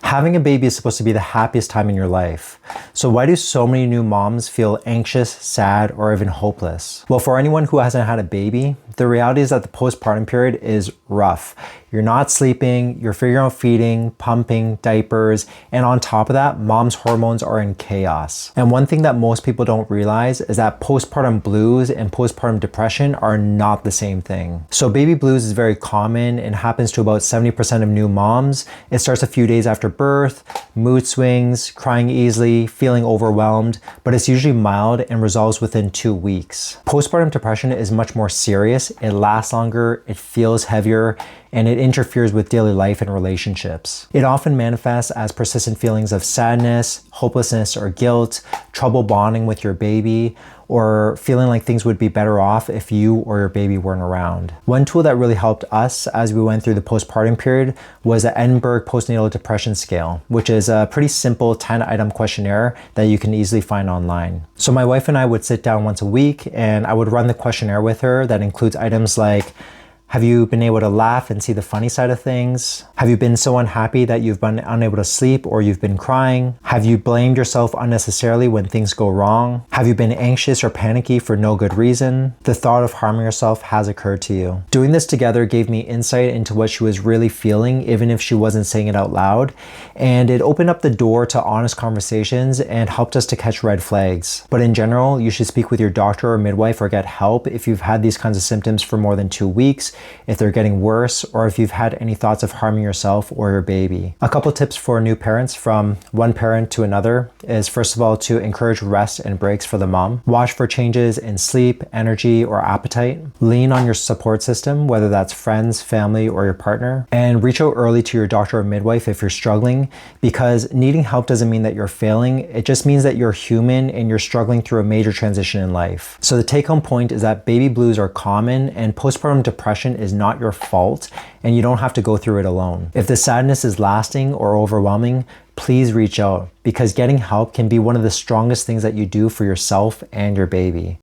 Having a baby is supposed to be the happiest time in your life. So why do so many new moms feel anxious, sad, or even hopeless? Well, for anyone who hasn't had a baby, the reality is that the postpartum period is rough. You're not sleeping, you're figuring out feeding, pumping, diapers, and on top of that, mom's hormones are in chaos. And one thing that most people don't realize is that postpartum blues and postpartum depression are not the same thing. So baby blues is very common and happens to about 70% of new moms. It starts a few days after birth, mood swings, crying easily, feeling overwhelmed, but it's usually mild and resolves within 2 weeks. Postpartum depression is much more serious, it lasts longer, it feels heavier, and it interferes with daily life and relationships. It often manifests as persistent feelings of sadness, hopelessness, or guilt, trouble bonding with your baby, or feeling like things would be better off if you or your baby weren't around. One tool that really helped us as we went through the postpartum period was the Edinburgh Postnatal Depression Scale, which is a pretty simple 10-item questionnaire that you can easily find online. So my wife and I would sit down once a week and I would run the questionnaire with her that includes items like, have you been able to laugh and see the funny side of things? Have you been so unhappy that you've been unable to sleep or you've been crying? Have you blamed yourself unnecessarily when things go wrong? Have you been anxious or panicky for no good reason? The thought of harming yourself has occurred to you. Doing this together gave me insight into what she was really feeling, even if she wasn't saying it out loud. And it opened up the door to honest conversations and helped us to catch red flags. But in general, you should speak with your doctor or midwife or get help if you've had these kinds of symptoms for more than 2 weeks, if they're getting worse, or if you've had any thoughts of harming yourself or your baby. A couple tips for new parents from one parent to another is, first of all, to encourage rest and breaks for the mom. Watch for changes in sleep, energy, or appetite. Lean on your support system, whether that's friends, family, or your partner. And reach out early to your doctor or midwife if you're struggling, because needing help doesn't mean that you're failing. It just means that you're human and you're struggling through a major transition in life. So the take-home point is that baby blues are common and postpartum depression is not your fault, and you don't have to go through it alone. If the sadness is lasting or overwhelming, please reach out, because getting help can be one of the strongest things that you do for yourself and your baby.